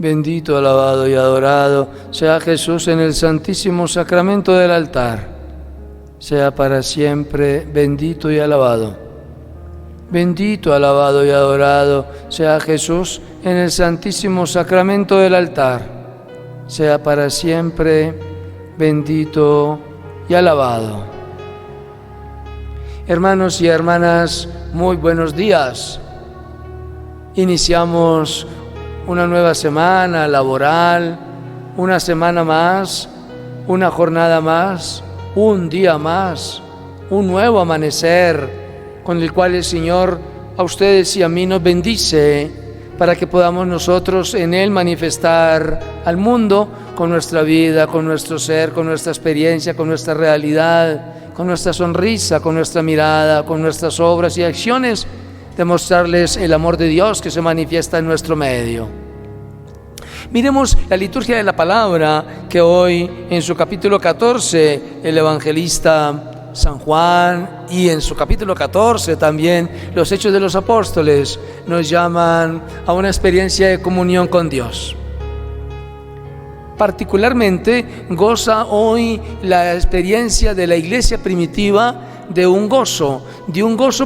Bendito, alabado y adorado sea Jesús en el santísimo sacramento del altar. Sea para siempre bendito y alabado. Bendito, alabado y adorado sea Jesús en el santísimo sacramento del altar. Sea para siempre bendito y alabado. Hermanos y hermanas, muy buenos días. Iniciamos una nueva semana laboral, una semana más, una jornada más, un día más, un nuevo amanecer con el cual el Señor a ustedes y a mí nos bendice para que podamos nosotros en Él manifestar al mundo con nuestra vida, con nuestro ser, con nuestra experiencia, con nuestra realidad, con nuestra sonrisa, con nuestra mirada, con nuestras obras y acciones, demostrarles el amor de Dios que se manifiesta en nuestro medio. Miremos la liturgia de la palabra que hoy en su capítulo 14 el evangelista San Juan y en su capítulo 14 también los Hechos de los Apóstoles nos llaman a una experiencia de comunión con Dios. Particularmente goza hoy la experiencia de la iglesia primitiva de un gozo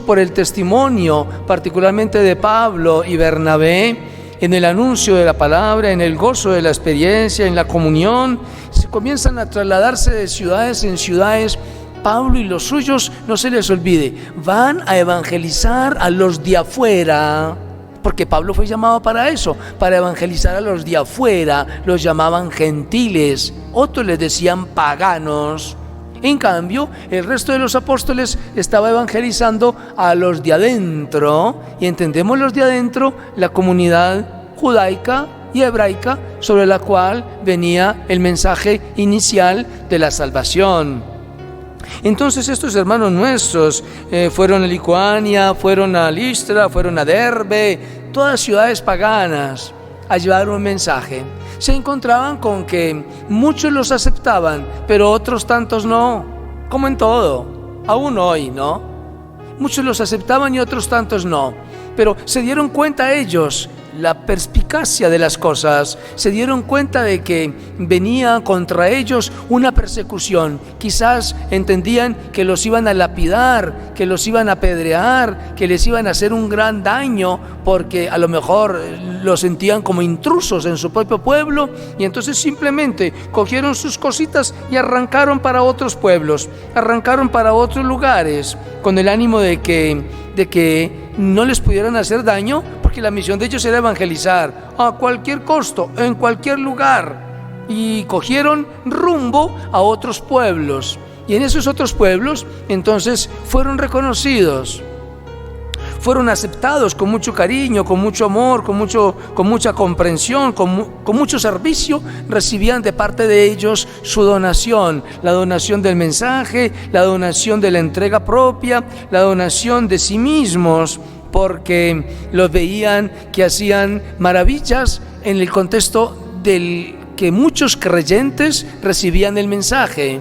por el testimonio, particularmente de Pablo y Bernabé, en el anuncio de la palabra, en el gozo de la experiencia, en la comunión. Se comienzan a trasladarse de ciudades en ciudades. Pablo y los suyos, no se les olvide, van a evangelizar a los de afuera, porque Pablo fue llamado para eso, para evangelizar a los de afuera. Los llamaban gentiles, otros les decían paganos. En cambio, el resto de los apóstoles estaba evangelizando a los de adentro, y entendemos los de adentro, la comunidad judaica y hebraica sobre la cual venía el mensaje inicial de la salvación. Entonces estos hermanos nuestros fueron a Lituania, fueron a Listra, fueron a Derbe, todas ciudades paganas, a llevar un mensaje. Se encontraban con que muchos los aceptaban, pero otros tantos no, como en todo, aún hoy, ¿no? Muchos los aceptaban y otros tantos no, pero se dieron cuenta ellos, la perspicacia de las cosas, se dieron cuenta de que venía contra ellos una persecución. Quizás entendían que los iban a lapidar, que los iban a apedrear, que les iban a hacer un gran daño, porque a lo mejor los sentían como intrusos en su propio pueblo, y entonces simplemente cogieron sus cositas y arrancaron para otros pueblos, arrancaron para otros lugares, con el ánimo de que no les pudieran hacer daño, porque la misión de ellos era evangelizar a cualquier costo, en cualquier lugar, y cogieron rumbo a otros pueblos, y en esos otros pueblos entonces fueron reconocidos, fueron aceptados con mucho cariño, con mucho amor, con mucha comprensión, con mucho servicio. Recibían de parte de ellos su donación, la donación del mensaje, la donación de la entrega propia, la donación de sí mismos, porque los veían que hacían maravillas en el contexto del que muchos creyentes recibían el mensaje.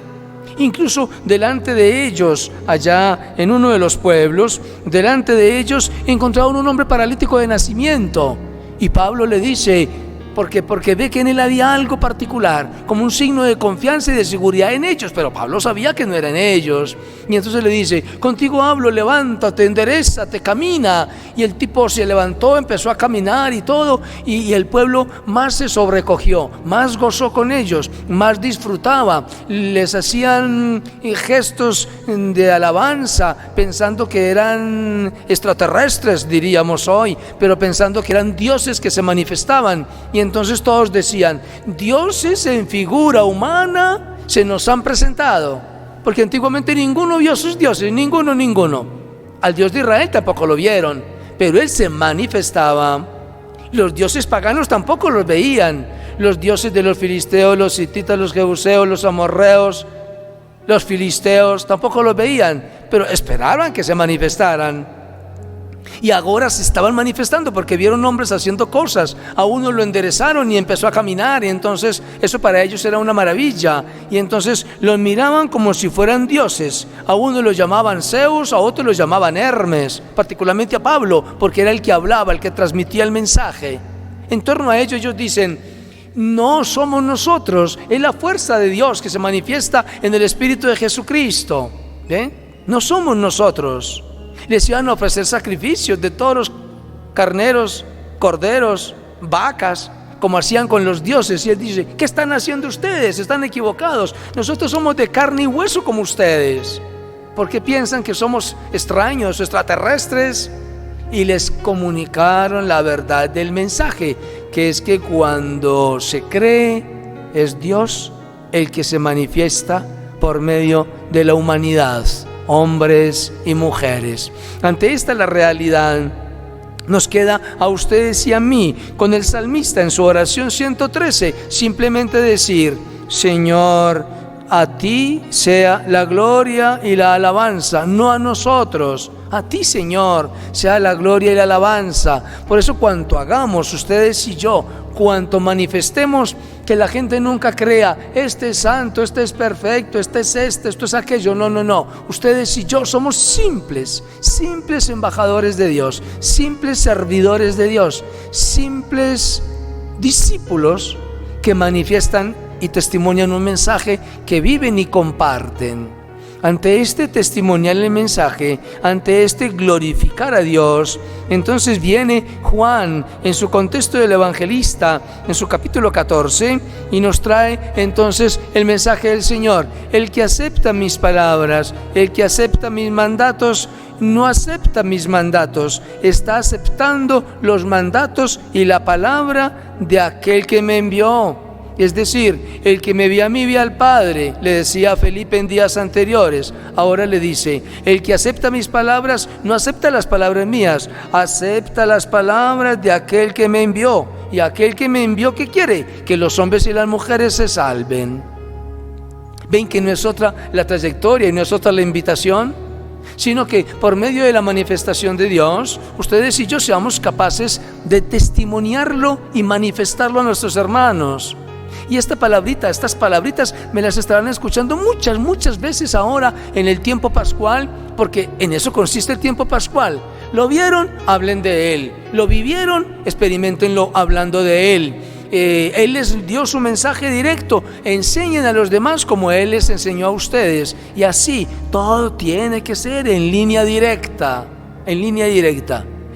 Incluso delante de ellos, allá en uno de los pueblos, delante de ellos encontraron un hombre paralítico de nacimiento, y Pablo le dice, porque ve que en él había algo particular, como un signo de confianza y de seguridad en ellos, pero Pablo sabía que no eran ellos, y entonces le dice, contigo hablo, levántate, enderézate, camina. Y el tipo se levantó, empezó a caminar y todo, y el pueblo más se sobrecogió, más gozó con ellos, más disfrutaba, les hacían gestos de alabanza, pensando que eran extraterrestres, diríamos hoy, pero pensando que eran dioses que se manifestaban. Y entonces todos decían, dioses en figura humana se nos han presentado, porque antiguamente ninguno vio a sus dioses, ninguno. Al Dios de Israel tampoco lo vieron, pero Él se manifestaba. Los dioses paganos tampoco los veían, los dioses de los filisteos, los hititas, los jebuseos, los amorreos, los filisteos tampoco los veían, pero esperaban que se manifestaran. Y ahora se estaban manifestando porque vieron hombres haciendo cosas. A uno lo enderezaron y empezó a caminar, y entonces eso para ellos era una maravilla, y entonces los miraban como si fueran dioses. A uno lo llamaban Zeus, a otro lo llamaban Hermes, particularmente a Pablo, porque era el que hablaba, el que transmitía el mensaje. En torno a ellos dicen: no somos nosotros, es la fuerza de Dios que se manifiesta en el Espíritu de Jesucristo. No somos nosotros. Les iban a ofrecer sacrificios de toros, carneros, corderos, vacas, como hacían con los dioses. Y él dice: ¿qué están haciendo ustedes? Están equivocados. Nosotros somos de carne y hueso como ustedes. ¿Por qué piensan que somos extraños, extraterrestres? Y les comunicaron la verdad del mensaje, que es que cuando se cree, es Dios el que se manifiesta por medio de la humanidad, hombres y mujeres. Ante esta la realidad, nos queda a ustedes y a mí, con el salmista en su oración 113, simplemente decir: Señor, a ti sea la gloria y la alabanza, no a nosotros. A ti, Señor, sea la gloria y la alabanza. Por eso, cuanto hagamos ustedes y yo, cuanto manifestemos, que la gente nunca crea: este es santo, este es perfecto, este es esto es aquello. No. Ustedes y yo somos simples embajadores de Dios, simples servidores de Dios, simples discípulos que manifiestan y testimonian un mensaje que viven y comparten. Ante este testimonial el mensaje, ante este glorificar a Dios, entonces viene Juan en su contexto del evangelista, en su capítulo 14, y nos trae entonces el mensaje del Señor. El que acepta mis palabras, el que acepta mis mandatos, no acepta mis mandatos, está aceptando los mandatos y la palabra de aquel que me envió. Es decir, el que me ve a mí ve al Padre, le decía a Felipe en días anteriores. Ahora le dice: el que acepta mis palabras no acepta las palabras mías, acepta las palabras de aquel que me envió. Y aquel que me envió, ¿qué quiere? Que los hombres y las mujeres se salven. ¿Ven que no es otra la trayectoria y no es otra la invitación? Sino que por medio de la manifestación de Dios, ustedes y yo seamos capaces de testimoniarlo y manifestarlo a nuestros hermanos. Y estas palabritas me las estarán escuchando muchas veces ahora en el tiempo pascual, porque en eso consiste el tiempo pascual. ¿Lo vieron? Hablen de Él. ¿Lo vivieron? Experimentenlo hablando de Él. Él les dio su mensaje directo: enseñen a los demás como Él les enseñó a ustedes. Y así todo tiene que ser en línea directa.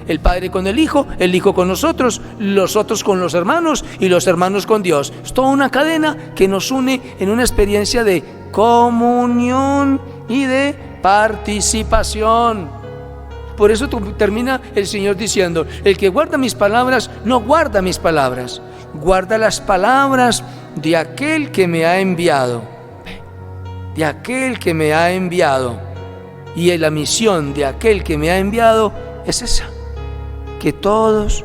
El Padre con el Hijo con nosotros, los otros con los hermanos y los hermanos con Dios. Es toda una cadena que nos une en una experiencia de comunión y de participación. Por eso termina el Señor diciendo: el que guarda mis palabras no guarda mis palabras, guarda las palabras de aquel que me ha enviado. De aquel que me ha enviado. Y la misión de aquel que me ha enviado es esa: que todos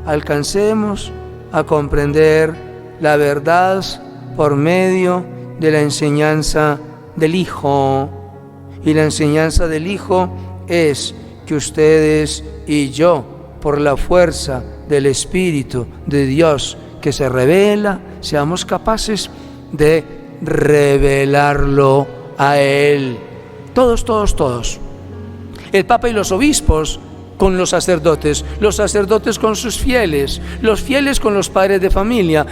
alcancemos a comprender la verdad por medio de la enseñanza del Hijo. Y la enseñanza del Hijo es que ustedes y yo, por la fuerza del Espíritu de Dios que se revela, seamos capaces de revelarlo a Él. Todos. El Papa y los obispos con los sacerdotes con sus fieles, los fieles con los padres de familia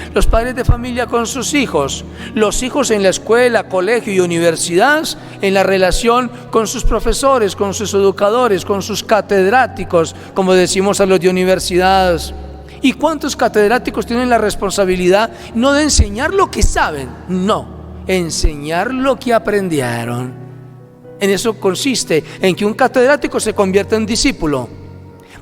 con sus hijos, los hijos en la escuela, colegio y universidad, en la relación con sus profesores, con sus educadores, con sus catedráticos, como decimos a los de universidad. ¿Y cuántos catedráticos tienen la responsabilidad no de enseñar lo que saben? No, enseñar lo que aprendieron. En eso consiste, en que un catedrático se convierta en discípulo.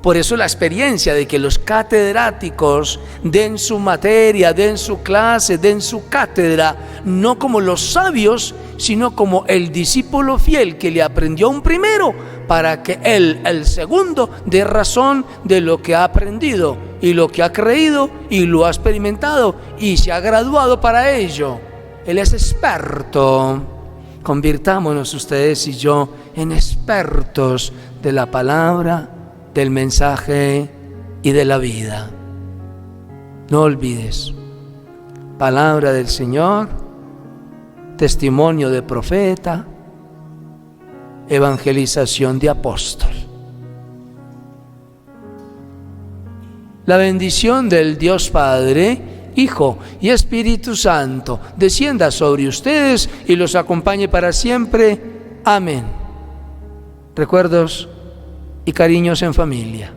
Por eso la experiencia de que los catedráticos den su materia, den su clase, den su cátedra, no como los sabios, sino como el discípulo fiel que le aprendió a un primero, para que él, el segundo, dé razón de lo que ha aprendido y lo que ha creído y lo ha experimentado y se ha graduado para ello. Él es experto. Convirtámonos ustedes y yo en expertos de la palabra, del mensaje y de la vida. No olvides: palabra del Señor, testimonio de profeta, evangelización de apóstol. la bendición del Dios Padre, Hijo y Espíritu Santo descienda sobre ustedes y los acompañe para siempre. Amén. Recuerdos y cariños en familia.